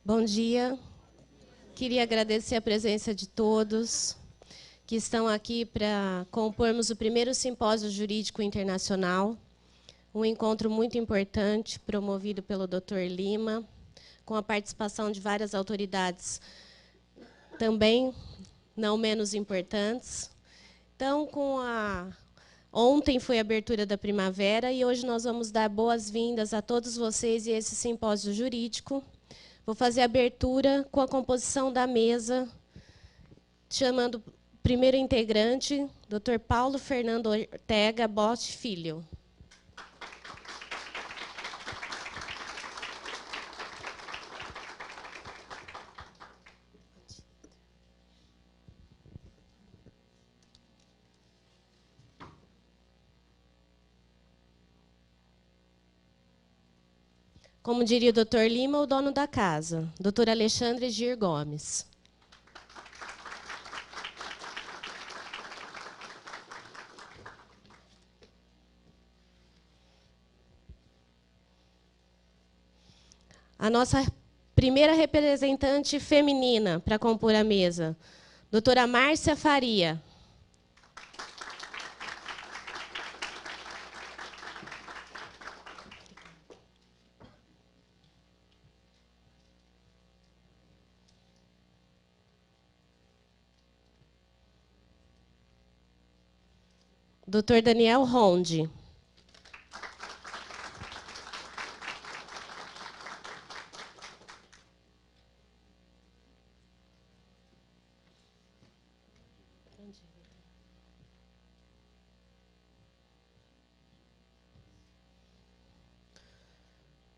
Bom dia. Queria agradecer a presença de todos que estão aqui para compormos o primeiro Simpósio Jurídico Internacional, um encontro muito importante, promovido pelo Dr. Lima, com a participação de várias autoridades também não menos importantes. Então, ontem foi a abertura da primavera e hoje nós vamos dar boas-vindas a todos vocês e esse simpósio jurídico. Vou fazer a abertura com a composição da mesa, chamando o primeiro integrante, Dr. Paulo Fernando Ortega Bote Filho. Como diria o Dr. Lima, o dono da casa, Dr. Alexandre Gir Gomes. A nossa primeira representante feminina para compor a mesa, doutora Márcia Faria. Dr. Daniel Ronde.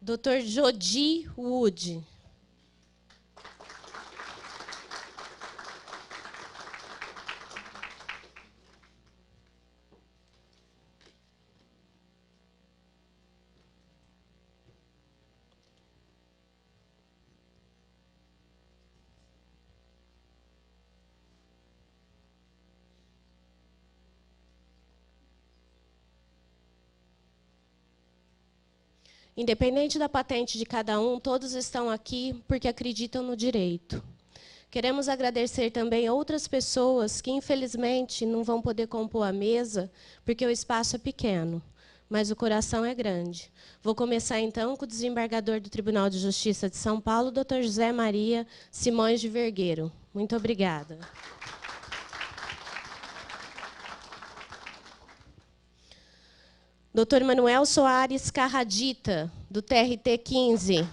Dr. Jodi Wood. Independente da patente de cada um, todos estão aqui porque acreditam no direito. Queremos agradecer também a outras pessoas que, infelizmente, não vão poder compor a mesa, porque o espaço é pequeno, mas o coração é grande. Vou começar, então, com o desembargador do Tribunal de Justiça de São Paulo, Dr. José Maria Simões de Vergueiro. Muito obrigada. Dr. Manuel Soares Carradita, do TRT 15.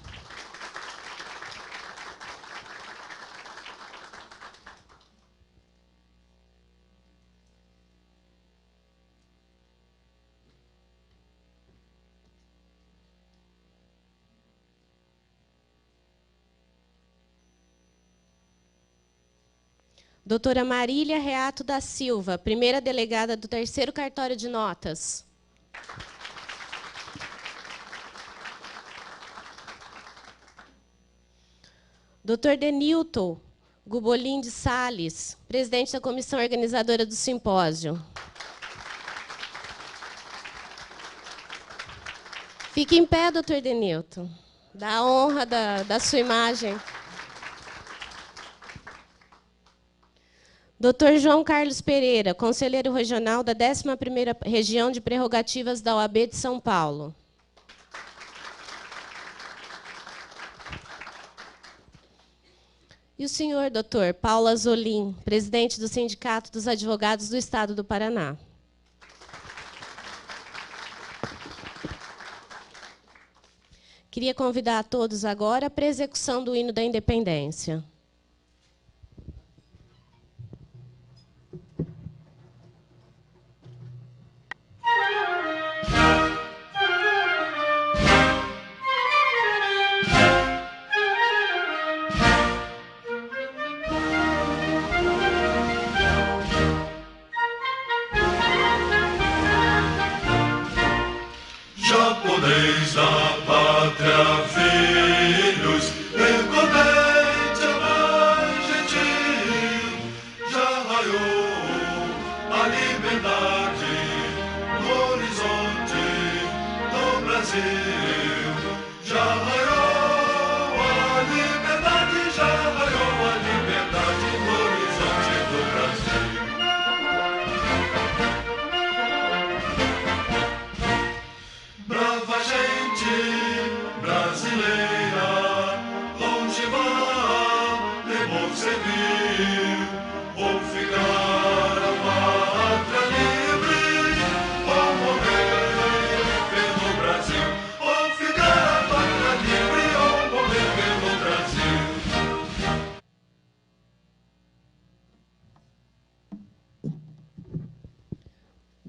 Doutora Marília Reato da Silva, primeira delegada do 3º Cartório de Notas. Dr. Denilton Gubolin de Sales, presidente da comissão organizadora do simpósio. Fique em pé, Dr. Denilton. Dá a honra da sua imagem. Dr. João Carlos Pereira, conselheiro regional da 11ª Região de Prerrogativas da OAB de São Paulo. E o senhor, doutor Paulo Azolim, presidente do Sindicato dos Advogados do Estado do Paraná. Queria convidar a todos agora para a execução do hino da independência. Japonês da pátria, filhos, recordete a mais gentil. Já raiou a liberdade no horizonte do Brasil. Já raiou a liberdade.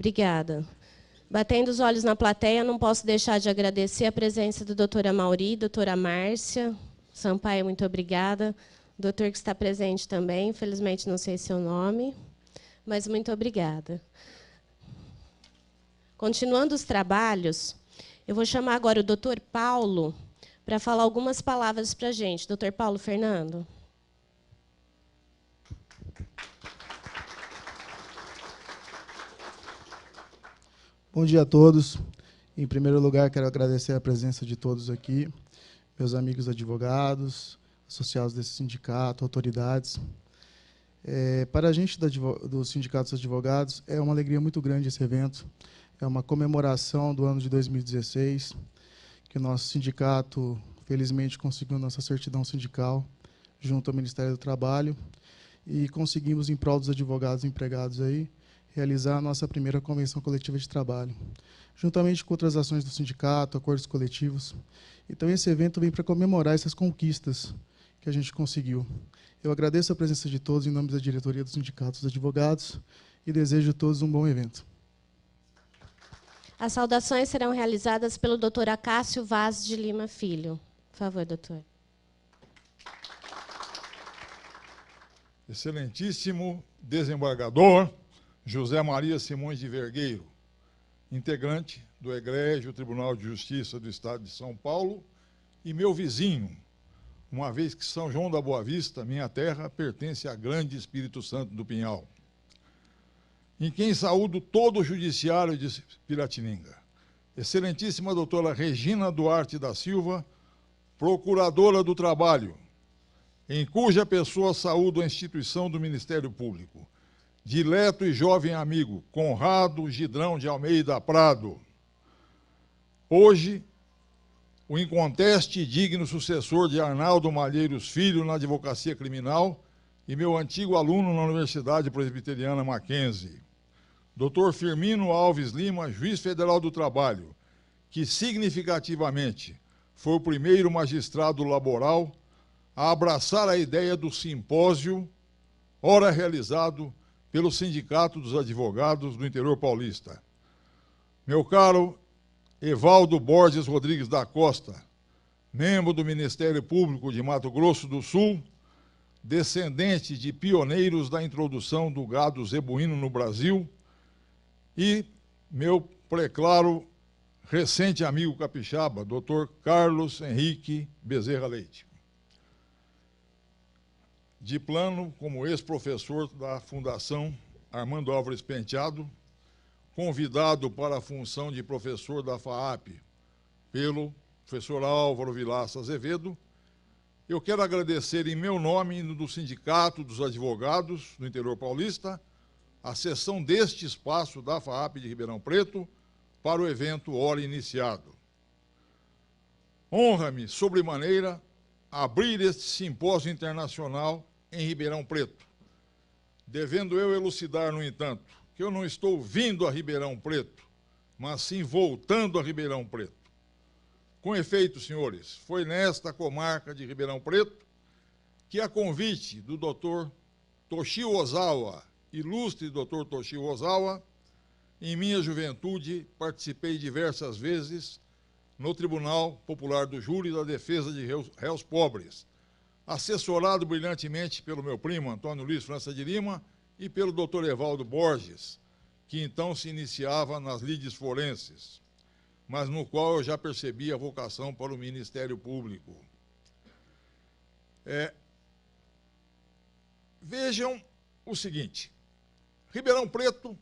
Obrigada. Batendo os olhos na plateia, não posso deixar de agradecer a presença do doutor Amauri, doutora Márcia. Sampaio, muito obrigada. O doutor que está presente também, infelizmente não sei seu nome, mas muito obrigada. Continuando os trabalhos, eu vou chamar agora o doutor Paulo para falar algumas palavras para a gente. Doutor Paulo Fernando. Bom dia a todos. Em primeiro lugar, quero agradecer a presença de todos aqui, meus amigos advogados, associados desse sindicato, autoridades. Para a gente do Sindicato dos Advogados, é uma alegria muito grande esse evento. É uma comemoração do ano de 2016, que o nosso sindicato, felizmente, conseguiu nossa certidão sindical junto ao Ministério do Trabalho e conseguimos, em prol dos advogados empregados aí, realizar a nossa primeira convenção coletiva de trabalho, juntamente com outras ações do sindicato, acordos coletivos. Então, esse evento vem para comemorar essas conquistas que a gente conseguiu. Eu agradeço a presença de todos em nome da diretoria do Sindicato dos Advogados e desejo a todos um bom evento. As saudações serão realizadas pelo doutor Acácio Vaz de Lima Filho. Por favor, doutor. Excelentíssimo desembargador José Maria Simões de Vergueiro, integrante do Egrégio Tribunal de Justiça do Estado de São Paulo e meu vizinho, uma vez que São João da Boa Vista, minha terra, pertence à Grande Espírito Santo do Pinhal, em quem saúdo todo o judiciário de Piratininga. Excelentíssima doutora Regina Duarte da Silva, procuradora do Trabalho, em cuja pessoa saúdo a instituição do Ministério Público. Dileto e jovem amigo, Conrado Gidrão de Almeida Prado. Hoje, o inconteste e digno sucessor de Arnaldo Malheiros Filho na advocacia criminal e meu antigo aluno na Universidade Presbiteriana Mackenzie. Dr. Firmino Alves Lima, juiz federal do trabalho, que significativamente foi o primeiro magistrado laboral a abraçar a ideia do simpósio, ora realizado pelo Sindicato dos Advogados do Interior Paulista. Meu caro Evaldo Borges Rodrigues da Costa, membro do Ministério Público de Mato Grosso do Sul, descendente de pioneiros da introdução do gado zebuíno no Brasil, e meu preclaro recente amigo capixaba, Dr. Carlos Henrique Bezerra Leite. De plano, como ex-professor da Fundação Armando Álvares Penteado, convidado para a função de professor da FAAP pelo professor Álvaro Vilaça Azevedo, eu quero agradecer em meu nome e no do Sindicato dos Advogados do Interior Paulista a cessão deste espaço da FAAP de Ribeirão Preto para o evento ora iniciado. Honra-me, sobremaneira, abrir este simpósio internacional em Ribeirão Preto, devendo eu elucidar, no entanto, que eu não estou vindo a Ribeirão Preto, mas sim voltando a Ribeirão Preto. Com efeito, senhores, foi nesta comarca de Ribeirão Preto que, a convite do Dr. Toshio Ozawa, ilustre Dr. Toshio Ozawa, em minha juventude participei diversas vezes no Tribunal Popular do Júri da Defesa de Réus Pobres, assessorado brilhantemente pelo meu primo Antônio Luiz França de Lima e pelo Dr. Evaldo Borges, que então se iniciava nas lides forenses, mas no qual eu já percebi a vocação para o Ministério Público. Vejam o seguinte: Ribeirão Preto,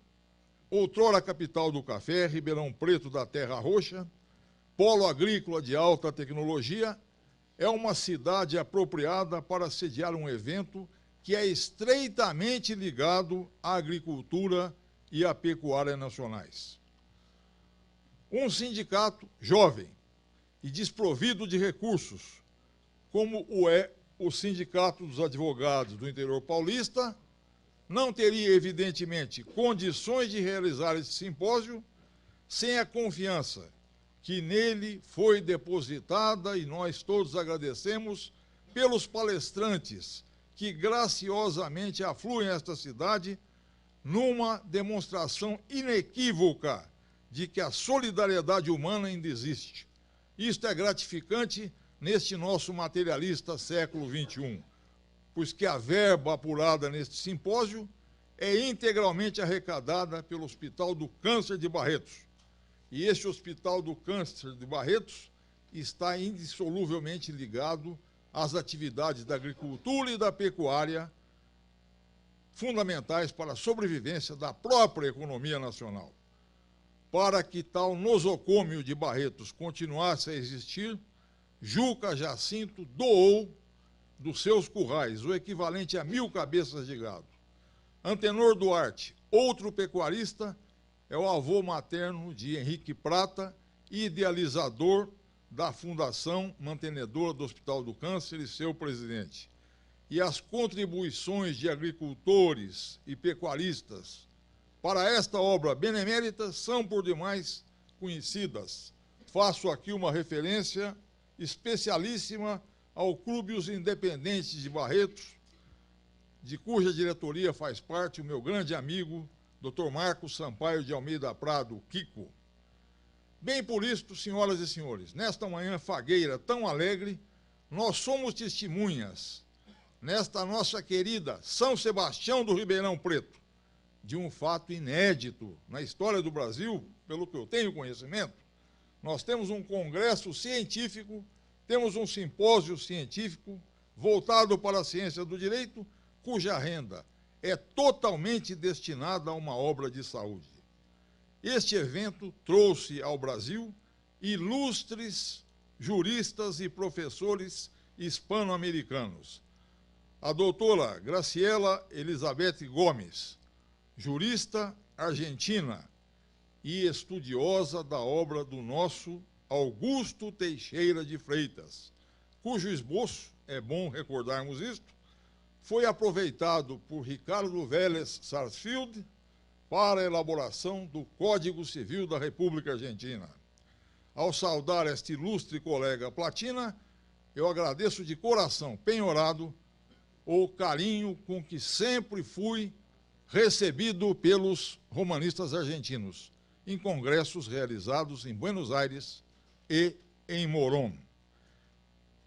outrora capital do café, Ribeirão Preto da Terra Roxa, polo agrícola de alta tecnologia, é uma cidade apropriada para sediar um evento que é estreitamente ligado à agricultura e à pecuária nacionais. Um sindicato jovem e desprovido de recursos, como o é o Sindicato dos Advogados do Interior Paulista, não teria, evidentemente, condições de realizar esse simpósio sem a confiança que nele foi depositada, e nós todos agradecemos, pelos palestrantes que graciosamente afluem a esta cidade numa demonstração inequívoca de que a solidariedade humana ainda existe. Isto é gratificante neste nosso materialista século XXI, pois que a verba apurada neste simpósio é integralmente arrecadada pelo Hospital do Câncer de Barretos. E este Hospital do Câncer de Barretos está indissoluvelmente ligado às atividades da agricultura e da pecuária, fundamentais para a sobrevivência da própria economia nacional. Para que tal nosocômio de Barretos continuasse a existir, Juca Jacinto doou dos seus currais o equivalente a 1.000 cabeças de gado. Antenor Duarte, outro pecuarista, é o avô materno de Henrique Prata, idealizador da Fundação Mantenedora do Hospital do Câncer e seu presidente. E as contribuições de agricultores e pecuaristas para esta obra benemérita são por demais conhecidas. Faço aqui uma referência especialíssima ao Clube Os Independentes de Barretos, de cuja diretoria faz parte o meu grande amigo, Dr. Marcos Sampaio de Almeida Prado, Kiko. Bem por isto, senhoras e senhores, nesta manhã fagueira tão alegre, nós somos testemunhas, nesta nossa querida São Sebastião do Ribeirão Preto, de um fato inédito na história do Brasil, pelo que eu tenho conhecimento. Nós temos um congresso científico, temos um simpósio científico voltado para a ciência do direito, cuja renda é totalmente destinada a uma obra de saúde. Este evento trouxe ao Brasil ilustres juristas e professores hispano-americanos. A doutora Graciela Elizabeth Gomes, jurista argentina e estudiosa da obra do nosso Augusto Teixeira de Freitas, cujo esboço, é bom recordarmos isto, foi aproveitado por Ricardo Vélez Sarsfield para a elaboração do Código Civil da República Argentina. Ao saudar este ilustre colega Platina, eu agradeço de coração penhorado o carinho com que sempre fui recebido pelos romanistas argentinos, em congressos realizados em Buenos Aires e em Morón.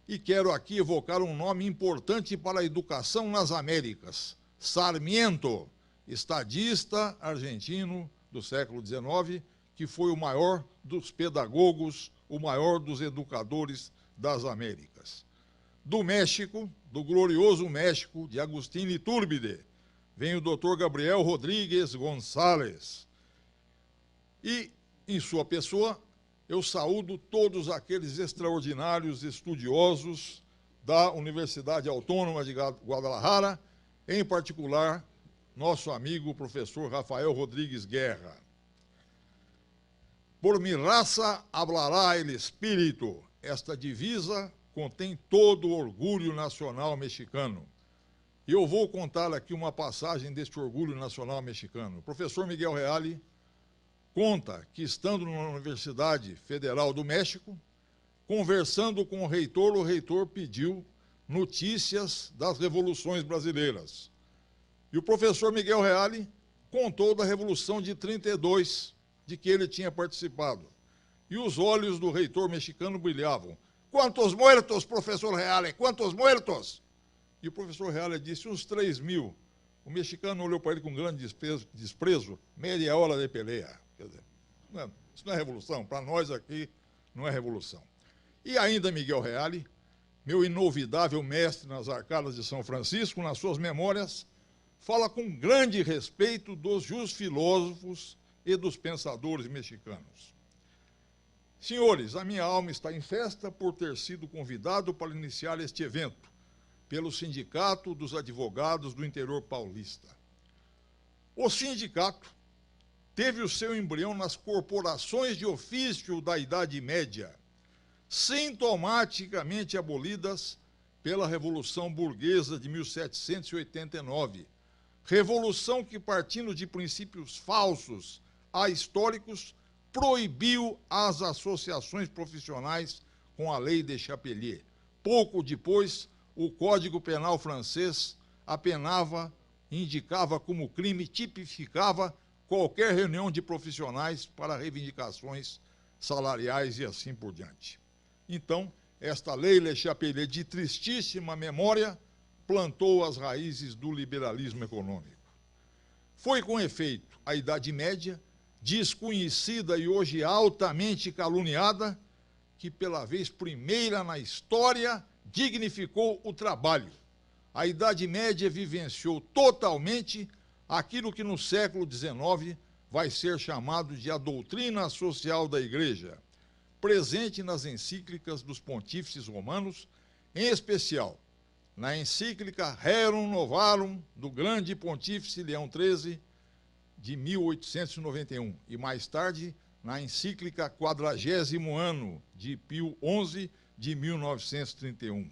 E quero aqui evocar um nome importante para a educação nas Américas, Sarmiento, estadista argentino do século XIX, que foi o maior dos pedagogos, o maior dos educadores das Américas. Do México, do glorioso México, de Agustín Iturbide, vem o Dr. Gabriel Rodrigues Gonçalves. E, em sua pessoa, eu saúdo todos aqueles extraordinários estudiosos da Universidade Autônoma de Guadalajara, em particular, nosso amigo professor Rafael Rodrigues Guerra. Por mi raça hablará el espírito. Esta divisa contém todo o orgulho nacional mexicano. E eu vou contar aqui uma passagem deste orgulho nacional mexicano. O professor Miguel Reale conta que, estando na Universidade Federal do México, conversando com o reitor pediu notícias das revoluções brasileiras. E o professor Miguel Reale contou da Revolução de 32, de que ele tinha participado. E os olhos do reitor mexicano brilhavam. Quantos muertos, professor Reale? Quantos muertos? E o professor Reale disse, uns 3.000. O mexicano olhou para ele com grande desprezo, meia hora de peleia. Quer dizer, isso não é revolução, para nós aqui não é revolução. E ainda Miguel Reale, meu inovidável mestre nas arcadas de São Francisco, nas suas memórias, fala com grande respeito dos filósofos e dos pensadores mexicanos. Senhores, a minha alma está em festa por ter sido convidado para iniciar este evento pelo Sindicato dos Advogados do Interior Paulista. O sindicato teve o seu embrião nas corporações de ofício da Idade Média, sintomaticamente abolidas pela Revolução Burguesa de 1789, revolução que, partindo de princípios falsos ahistóricos, proibiu as associações profissionais com a Lei de Chapelier. Pouco depois, o Código Penal francês apenava indicava como crime, tipificava qualquer reunião de profissionais para reivindicações salariais e assim por diante. Então, esta lei Le Chapelier, de tristíssima memória, plantou as raízes do liberalismo econômico. Foi, com efeito, a Idade Média, desconhecida e hoje altamente caluniada, que pela vez primeira na história dignificou o trabalho. A Idade Média vivenciou totalmente aquilo que no século XIX vai ser chamado de a doutrina social da Igreja, presente nas encíclicas dos pontífices romanos, em especial na encíclica Rerum Novarum, do grande pontífice Leão XIII, de 1891, e mais tarde na encíclica Quadragésimo Ano, de Pio XI, de 1931.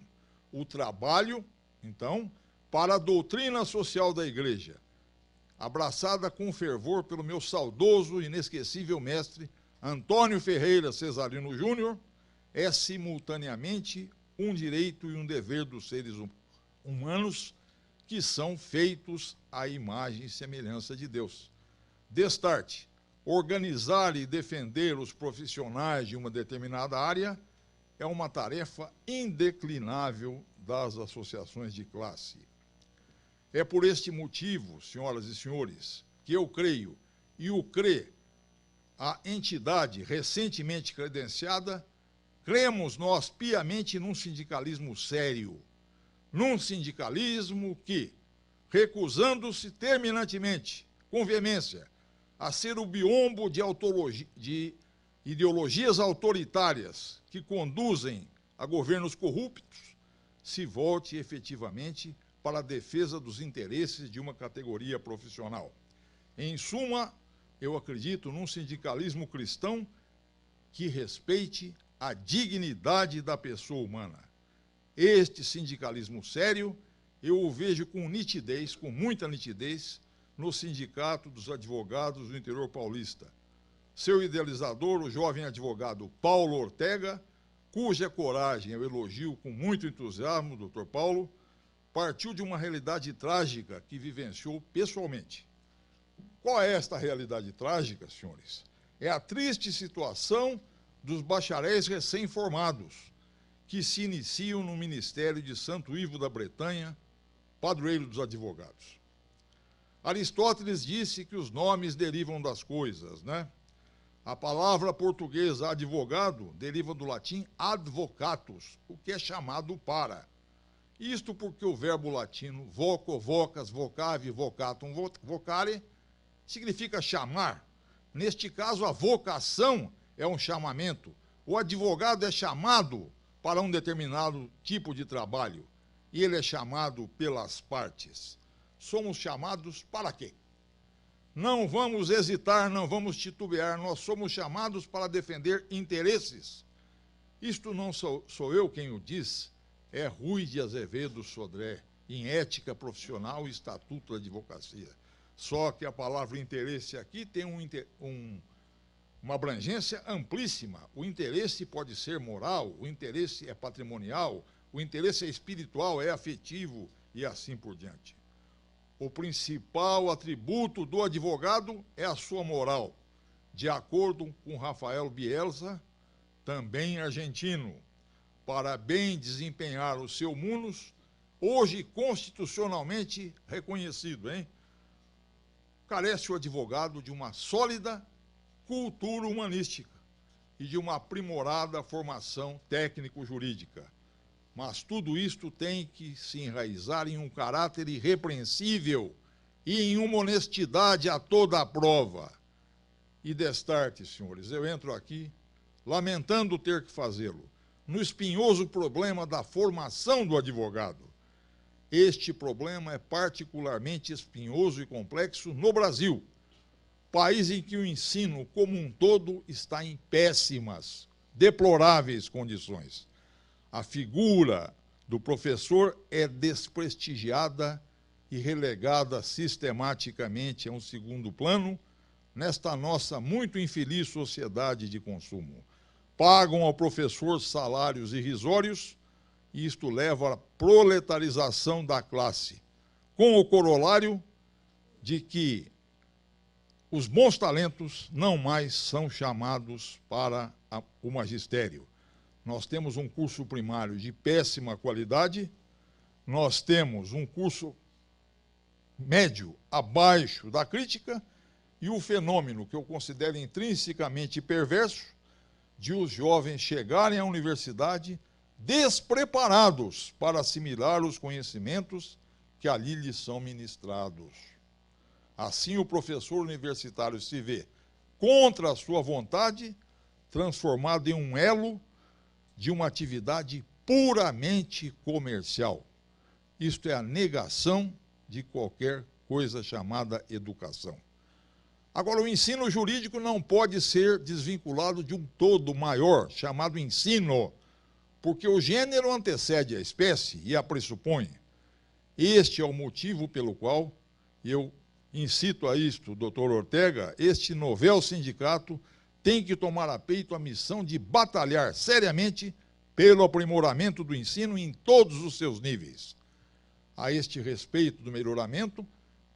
O trabalho, então, para a doutrina social da Igreja, abraçada com fervor pelo meu saudoso e inesquecível mestre Antônio Ferreira Cesarino Júnior, é simultaneamente um direito e um dever dos seres humanos que são feitos à imagem e semelhança de Deus. Destarte, organizar e defender os profissionais de uma determinada área é uma tarefa indeclinável das associações de classe. É por este motivo, senhoras e senhores, que eu creio, e o crê a entidade recentemente credenciada, cremos nós piamente num sindicalismo sério, num sindicalismo que, recusando-se terminantemente, com veemência, a ser o biombo de ideologias autoritárias que conduzem a governos corruptos, se volte efetivamente para a defesa dos interesses de uma categoria profissional. Em suma, eu acredito num sindicalismo cristão que respeite a dignidade da pessoa humana. Este sindicalismo sério, eu o vejo com nitidez, com muita nitidez, no Sindicato dos Advogados do Interior Paulista. Seu idealizador, o jovem advogado Paulo Ortega, cuja coragem eu elogio com muito entusiasmo, doutor Paulo, partiu de uma realidade trágica que vivenciou pessoalmente. Qual é esta realidade trágica, senhores? É a triste situação dos bacharéis recém-formados, que se iniciam no ministério de Santo Ivo da Bretanha, padroeiro dos advogados. Aristóteles disse que os nomes derivam das coisas, né? A palavra portuguesa advogado deriva do latim advocatus, o que é chamado para. Isto porque o verbo latino voco, vocas, vocave, vocatum, vocare, significa chamar. Neste caso, a vocação é um chamamento. O advogado é chamado para um determinado tipo de trabalho, e ele é chamado pelas partes. Somos chamados para quê? Não vamos hesitar, não vamos titubear, nós somos chamados para defender interesses. Isto não sou eu quem o diz, é Rui de Azevedo Sodré, em Ética Profissional e Estatuto da Advocacia. Só que a palavra interesse aqui tem uma abrangência amplíssima. O interesse pode ser moral, o interesse é patrimonial, o interesse é espiritual, é afetivo e assim por diante. O principal atributo do advogado é a sua moral, de acordo com Rafael Bielsa, também argentino, para bem desempenhar o seu munus, hoje constitucionalmente reconhecido, hein? Carece o advogado de uma sólida cultura humanística e de uma aprimorada formação técnico-jurídica. Mas tudo isto tem que se enraizar em um caráter irrepreensível e em uma honestidade a toda a prova. E destarte, senhores, eu entro aqui lamentando ter que fazê-lo, no espinhoso problema da formação do advogado. Este problema é particularmente espinhoso e complexo no Brasil, país em que o ensino como um todo está em péssimas, deploráveis condições. A figura do professor é desprestigiada e relegada sistematicamente a um segundo plano nesta nossa muito infeliz sociedade de consumo. Pagam ao professor salários irrisórios e isto leva à proletarização da classe, com o corolário de que os bons talentos não mais são chamados para o magistério. Nós temos um curso primário de péssima qualidade, nós temos um curso médio abaixo da crítica e o fenômeno que eu considero intrinsecamente perverso de os jovens chegarem à universidade despreparados para assimilar os conhecimentos que ali lhes são ministrados. Assim, o professor universitário se vê, contra a sua vontade, transformado em um elo de uma atividade puramente comercial. Isto é a negação de qualquer coisa chamada educação. Agora, o ensino jurídico não pode ser desvinculado de um todo maior, chamado ensino, porque o gênero antecede a espécie e a pressupõe. Este é o motivo pelo qual eu incito a isto, doutor Ortega, este novel sindicato tem que tomar a peito a missão de batalhar seriamente pelo aprimoramento do ensino em todos os seus níveis. A este respeito do melhoramento,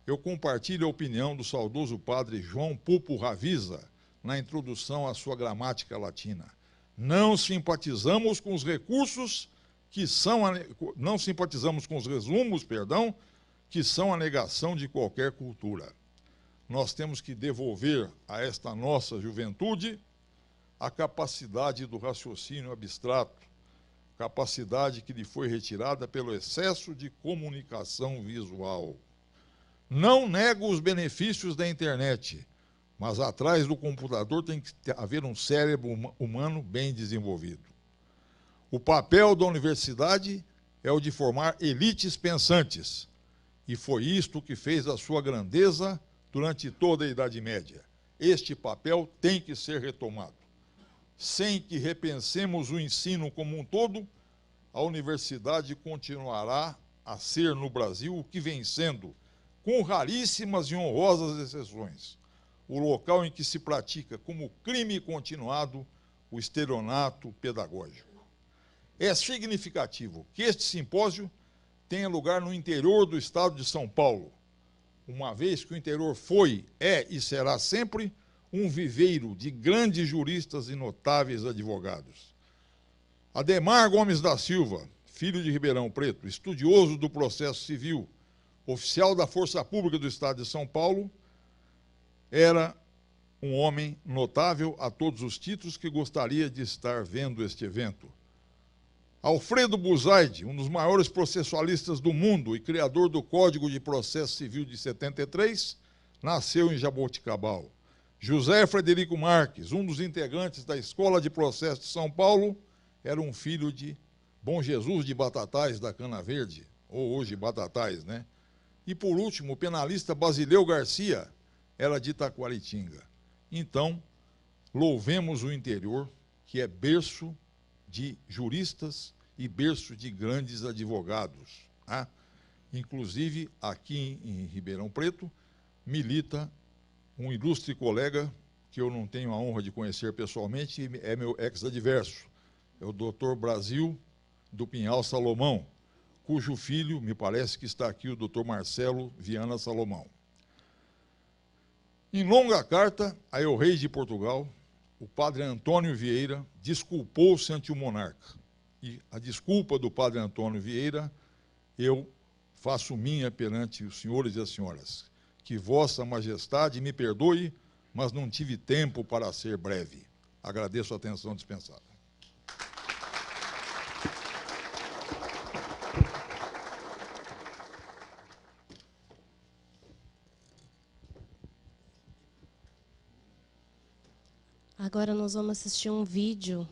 eu compartilho a opinião do saudoso padre João Pupo Ravisa, na introdução à sua gramática latina. Não simpatizamos com os resumos, que são a negação de qualquer cultura. Nós temos que devolver a esta nossa juventude a capacidade do raciocínio abstrato, capacidade que lhe foi retirada pelo excesso de comunicação visual. Não nego os benefícios da internet, mas atrás do computador tem que haver um cérebro humano bem desenvolvido. O papel da universidade é o de formar elites pensantes, e foi isto que fez a sua grandeza durante toda a Idade Média. Este papel tem que ser retomado. Sem que repensemos o ensino como um todo, a universidade continuará a ser no Brasil o que vem sendo, com raríssimas e honrosas exceções, o local em que se pratica como crime continuado o estelionato pedagógico. É significativo que este simpósio tenha lugar no interior do estado de São Paulo, uma vez que o interior foi, é e será sempre um viveiro de grandes juristas e notáveis advogados. Ademar Gomes da Silva, filho de Ribeirão Preto, estudioso do processo civil, oficial da Força Pública do Estado de São Paulo, era um homem notável a todos os títulos que gostaria de estar vendo este evento. Alfredo Buzaide, um dos maiores processualistas do mundo e criador do Código de Processo Civil de 73, nasceu em Jaboticabal. José Frederico Marques, um dos integrantes da Escola de Processo de São Paulo, era um filho de Bom Jesus de Batatais, da Cana Verde, ou hoje Batatais, né? E, por último, o penalista Basileu Garcia era de Itaquaritinga. Então, louvemos o interior, que é berço de juristas e berço de grandes advogados. Tá? Inclusive, aqui em Ribeirão Preto, milita um ilustre colega, que eu não tenho a honra de conhecer pessoalmente, é meu ex-adverso, é o doutor Brasil do Pinhal Salomão, cujo filho, me parece que está aqui, o doutor Marcelo Viana Salomão. Em longa carta a El-Rei de Portugal, o padre Antônio Vieira desculpou-se ante o monarca. E a desculpa do padre Antônio Vieira eu faço minha perante os senhores e as senhoras. Que vossa majestade me perdoe, mas não tive tempo para ser breve. Agradeço a atenção dispensada. Agora nós vamos assistir um vídeo,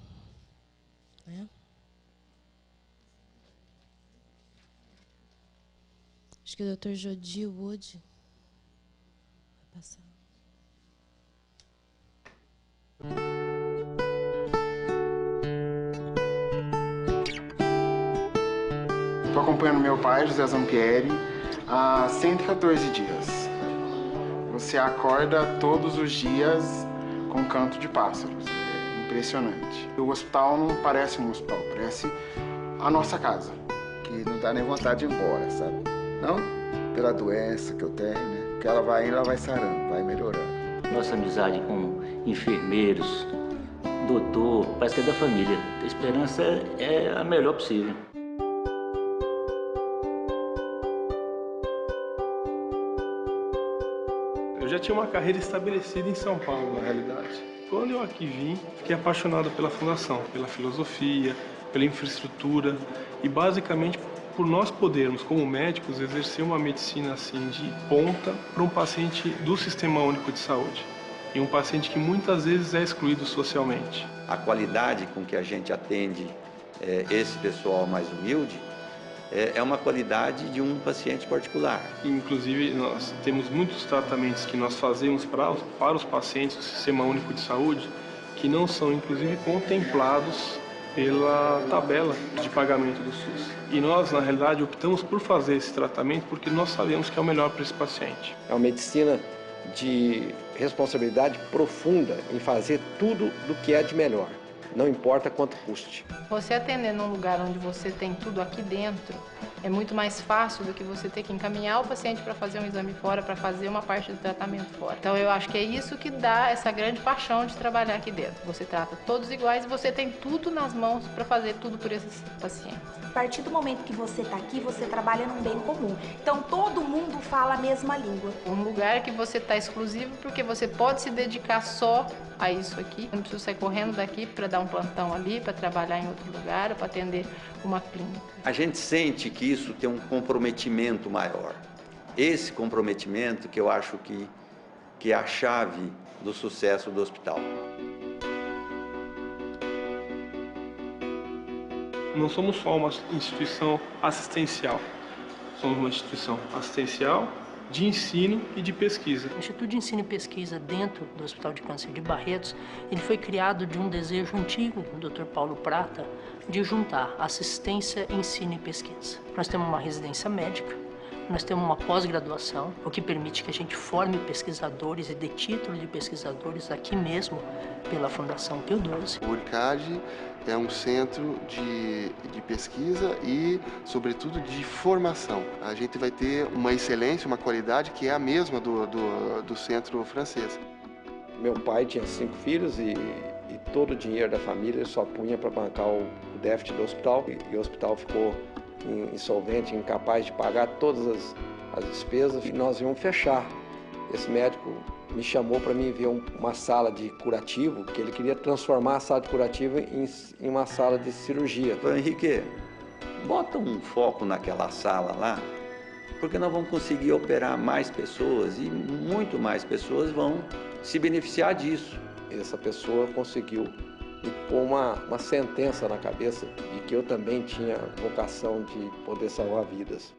né? Acho que o Dr. Jodi Wood vai passar. Estou acompanhando meu pai, José Zampieri, há 114 dias. Você acorda todos os dias com um canto de pássaros. É impressionante. O hospital não parece um hospital, parece a nossa casa. Que não dá nem vontade de ir embora, sabe? Não pela doença que eu tenho, né? que ela vai indo, ela vai sarando, vai melhorando. Nossa amizade com enfermeiros, doutor, parece que é da família. A esperança é a melhor possível. Eu já tinha uma carreira estabelecida em São Paulo, na realidade. Quando eu aqui vim, fiquei apaixonado pela fundação, pela filosofia, pela infraestrutura e basicamente por nós podermos, como médicos, exercer uma medicina assim de ponta para um paciente do Sistema Único de Saúde e um paciente que muitas vezes é excluído socialmente. A qualidade com que a gente atende esse pessoal mais humilde é uma qualidade de um paciente particular. Inclusive, nós temos muitos tratamentos que nós fazemos para os pacientes do Sistema Único de Saúde que não são, inclusive, contemplados pela tabela de pagamento do SUS. E nós, na realidade, optamos por fazer esse tratamento porque nós sabemos que é o melhor para esse paciente. É uma medicina de responsabilidade profunda em fazer tudo do que é de melhor, não importa quanto custe. Você atender num lugar onde você tem tudo aqui dentro é muito mais fácil do que você ter que encaminhar o paciente para fazer um exame fora, para fazer uma parte do tratamento fora. Então eu acho que é isso que dá essa grande paixão de trabalhar aqui dentro. Você trata todos iguais e você tem tudo nas mãos para fazer tudo por esses pacientes. A partir do momento que você está aqui, você trabalha num bem comum. Então todo mundo fala a mesma língua. Um lugar que você está exclusivo porque você pode se dedicar só a isso aqui. Não precisa sair correndo daqui para dar um plantão ali, para trabalhar em outro lugar, ou para atender uma clínica. A gente sente que isso tem um comprometimento maior. Esse comprometimento que eu acho que é a chave do sucesso do hospital. Não somos só uma instituição assistencial, somos uma instituição assistencial, de ensino e de pesquisa. O Instituto de Ensino e Pesquisa dentro do Hospital de Câncer de Barretos, ele foi criado de um desejo antigo do Dr. Paulo Prata de juntar assistência, ensino e pesquisa. Nós temos uma residência médica, nós temos uma pós-graduação, o que permite que a gente forme pesquisadores e dê título de pesquisadores aqui mesmo pela Fundação Pio XII. O URCAD é um centro de pesquisa e, sobretudo, de formação. A gente vai ter uma excelência, uma qualidade que é a mesma do centro francês. Meu pai tinha 5 filhos e todo o dinheiro da família ele só punha para bancar o déficit do hospital. E o hospital ficou insolvente, incapaz de pagar todas as despesas. E nós íamos fechar. Esse médico me chamou para mim ver uma sala de curativo, que ele queria transformar a sala de curativo em uma sala de cirurgia. Falei, Henrique, bota um foco naquela sala lá, porque nós vamos conseguir operar mais pessoas e muito mais pessoas vão se beneficiar disso. Essa pessoa conseguiu me pôr uma sentença na cabeça de que eu também tinha vocação de poder salvar vidas.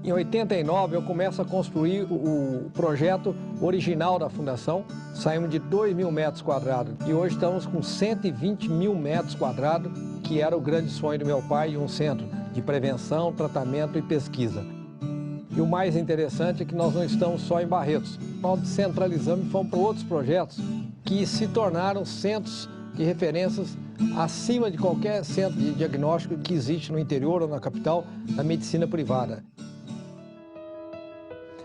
Em 89, eu começo a construir o projeto original da Fundação. Saímos de 2.000 metros quadrados e hoje estamos com 120 mil metros quadrados, que era o grande sonho do meu pai, e um centro de prevenção, tratamento e pesquisa. E o mais interessante é que nós não estamos só em Barretos. Nós descentralizamos e fomos para outros projetos que se tornaram centros de referências acima de qualquer centro de diagnóstico que existe no interior ou na capital da medicina privada.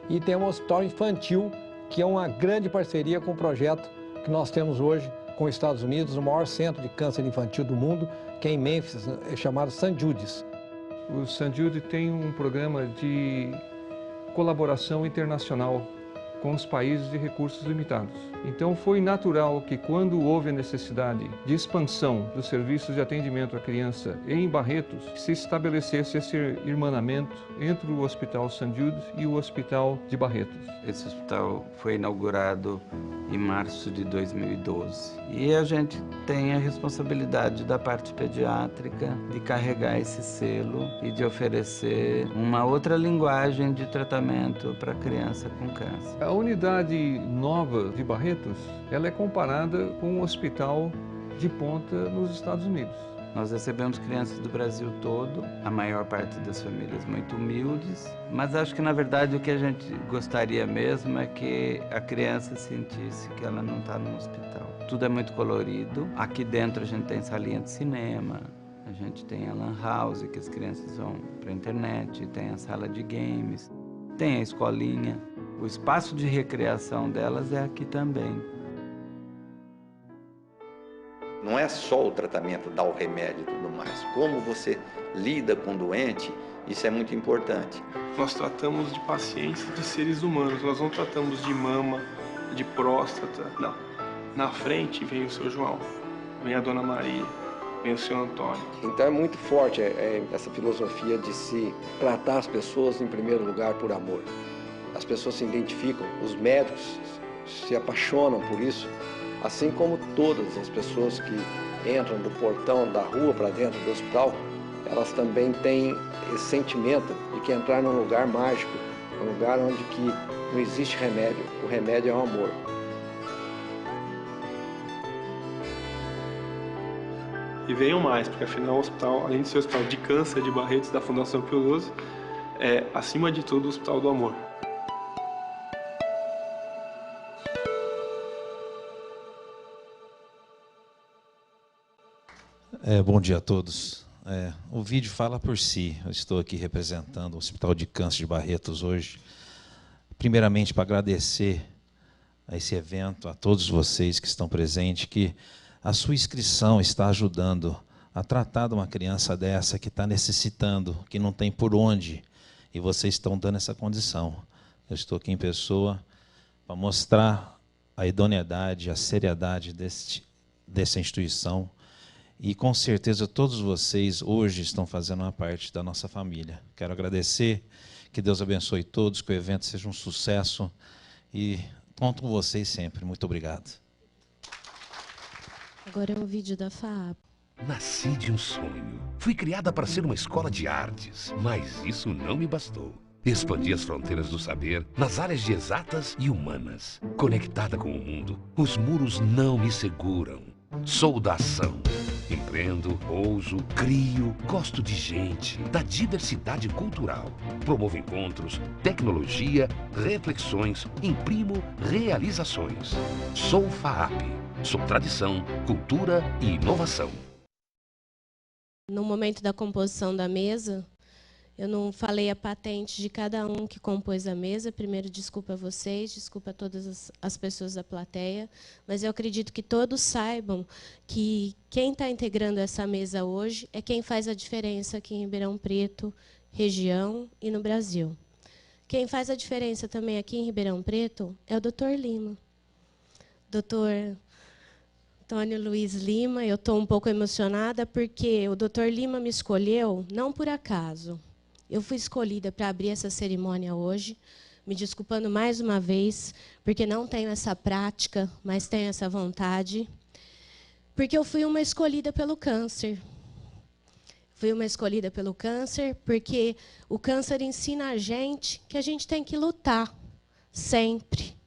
E tem um hospital infantil, que é uma grande parceria com o projeto que nós temos hoje com os Estados Unidos, o maior centro de câncer infantil do mundo, que é em Memphis, é chamado St. Jude's. O St. Jude tem um programa de colaboração internacional com os países de recursos limitados. Então foi natural que quando houve a necessidade de expansão dos serviços de atendimento à criança em Barretos, se estabelecesse esse irmanamento entre o Hospital St. Jude e o Hospital de Barretos. Esse hospital foi inaugurado em março de 2012 e a gente tem a responsabilidade da parte pediátrica de carregar esse selo e de oferecer uma outra linguagem de tratamento para criança com câncer. A unidade nova de Barretos, ela é comparada com um hospital de ponta nos Estados Unidos. Nós recebemos crianças do Brasil todo, a maior parte das famílias muito humildes, mas acho que na verdade o que a gente gostaria mesmo é que a criança sentisse que ela não está num hospital. Tudo é muito colorido. Aqui dentro a gente tem salinha de cinema, a gente tem a lan house, que as crianças vão para a internet, tem a sala de games. tem a escolinha. O espaço de recreação delas é aqui também. Não é só o tratamento, dar o remédio e tudo mais. Como você lida com o doente, isso é muito importante. Nós tratamos de pacientes de seres humanos, nós não tratamos de mama, de próstata, não. Na frente vem o seu João, vem a Dona Maria, vem o seu Antônio. Então é muito forte essa filosofia de se tratar as pessoas em primeiro lugar por amor. As pessoas se identificam, os médicos se apaixonam por isso, assim como todas as pessoas que entram do portão da rua para dentro do hospital, elas também têm esse sentimento de que entrar num lugar mágico, um lugar onde que não existe remédio, o remédio é o amor. E venham mais, porque afinal o hospital, além de ser o Hospital de Câncer de Barretos da Fundação Pio XII, é, acima de tudo, o Hospital do Amor. Bom dia a todos. O vídeo fala por si. Eu estou aqui representando o Hospital de Câncer de Barretos hoje. Primeiramente, para agradecer a esse evento, a todos vocês que estão presentes, que a sua inscrição está ajudando a tratar de uma criança dessa que está necessitando, que não tem por onde, e vocês estão dando essa condição. Eu estou aqui em pessoa para mostrar a idoneidade, a seriedade dessa instituição, e com certeza todos vocês hoje estão fazendo uma parte da nossa família. Quero agradecer, que Deus abençoe todos, que o evento seja um sucesso, e conto com vocês sempre. Muito obrigado. Agora é um vídeo da FAAP. Nasci de um sonho. Fui criada para ser uma escola de artes, mas isso não me bastou. Expandi as fronteiras do saber nas áreas de exatas e humanas. Conectada com o mundo, os muros não me seguram. Sou da ação. Empreendo, ouso, crio, gosto de gente, da diversidade cultural. Promovo encontros, tecnologia, reflexões, imprimo realizações. Sou FAAP. Sou tradição, cultura e inovação. No momento da composição da mesa, eu não falei a patente de cada um que compôs a mesa. Primeiro, desculpa a vocês, desculpa a todas as pessoas da plateia, mas eu acredito que todos saibam que quem está integrando essa mesa hoje é quem faz a diferença aqui em Ribeirão Preto, região e no Brasil. Quem faz a diferença também aqui em Ribeirão Preto é o Dr. Lima. Dr. Antônio Luiz Lima. Eu estou um pouco emocionada porque o Dr. Lima me escolheu não por acaso. Eu fui escolhida para abrir essa cerimônia hoje, me desculpando mais uma vez, porque não tenho essa prática, mas tenho essa vontade, porque eu fui uma escolhida pelo câncer. Fui uma escolhida pelo câncer porque o câncer ensina a gente que a gente tem que lutar, sempre.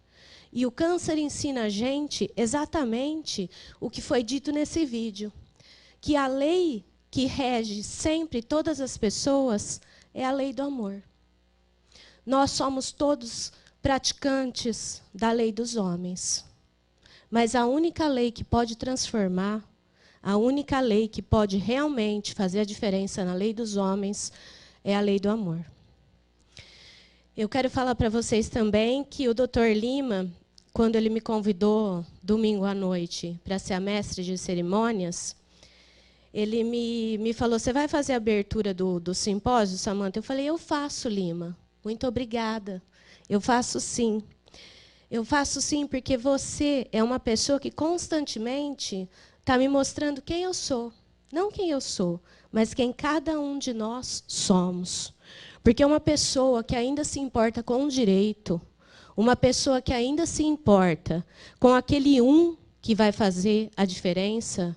E o câncer ensina a gente exatamente o que foi dito nesse vídeo, que a lei que rege sempre todas as pessoas é a lei do amor. Nós somos todos praticantes da lei dos homens, mas a única lei que pode transformar, a única lei que pode realmente fazer a diferença na lei dos homens é a lei do amor. Eu quero falar para vocês também que o Dr. Lima, quando ele me convidou domingo à noite para ser a mestre de cerimônias, ele me falou, você vai fazer a abertura do simpósio, Samanta? Eu falei, eu faço, Lima. Muito obrigada. Eu faço sim. Eu faço sim porque você é uma pessoa que constantemente está me mostrando quem eu sou. Não quem eu sou, mas quem cada um de nós somos. Porque uma pessoa que ainda se importa com o direito, uma pessoa que ainda se importa com aquele que vai fazer a diferença,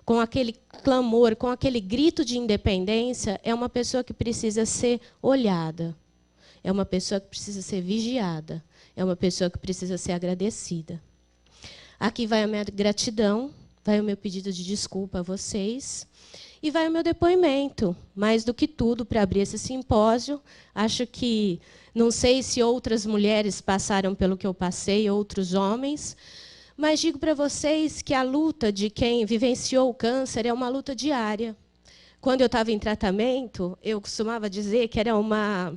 com aquele clamor, com aquele grito de independência, é uma pessoa que precisa ser olhada, é uma pessoa que precisa ser vigiada, é uma pessoa que precisa ser agradecida. Aqui vai a minha gratidão, vai o meu pedido de desculpa a vocês, e vai o meu depoimento, mais do que tudo, para abrir esse simpósio. Acho que, não sei se outras mulheres passaram pelo que eu passei, outros homens, mas digo para vocês que a luta de quem vivenciou o câncer é uma luta diária. Quando eu estava em tratamento, eu costumava dizer que era uma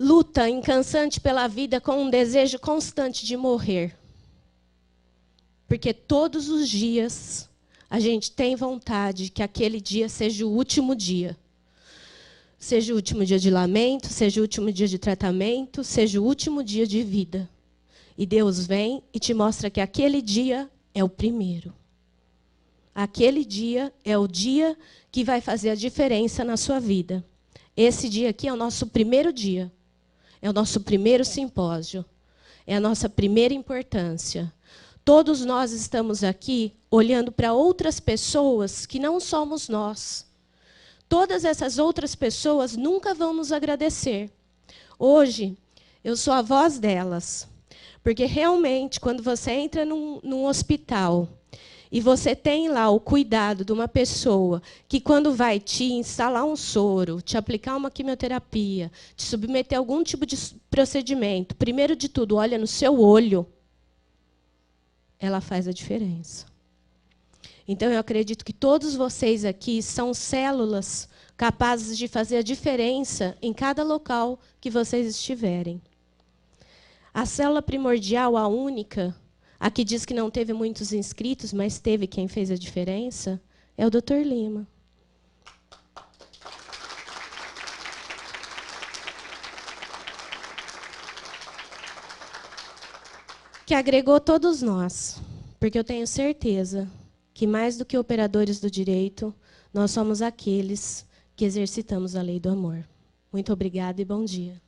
luta incansasse pela vida com um desejo constante de morrer. Porque todos os dias a gente tem vontade que aquele dia seja o último dia. Seja o último dia de lamento, seja o último dia de tratamento, seja o último dia de vida. E Deus vem e te mostra que aquele dia é o primeiro. Aquele dia é o dia que vai fazer a diferença na sua vida. Esse dia aqui é o nosso primeiro dia. É o nosso primeiro simpósio. É a nossa primeira importância. Todos nós estamos aqui olhando para outras pessoas que não somos nós. Todas essas outras pessoas nunca vão nos agradecer. Hoje, eu sou a voz delas. Porque, realmente, quando você entra num hospital e você tem lá o cuidado de uma pessoa que, quando vai te instalar um soro, te aplicar uma quimioterapia, te submeter a algum tipo de procedimento, primeiro de tudo, olha no seu olho, ela faz a diferença. Então, eu acredito que todos vocês aqui são células capazes de fazer a diferença em cada local que vocês estiverem. A célula primordial, a única, a que diz que não teve muitos inscritos, mas teve quem fez a diferença, é o Dr. Lima. Que agregou todos nós, porque eu tenho certeza que, mais do que operadores do direito, nós somos aqueles que exercitamos a lei do amor. Muito obrigada e bom dia.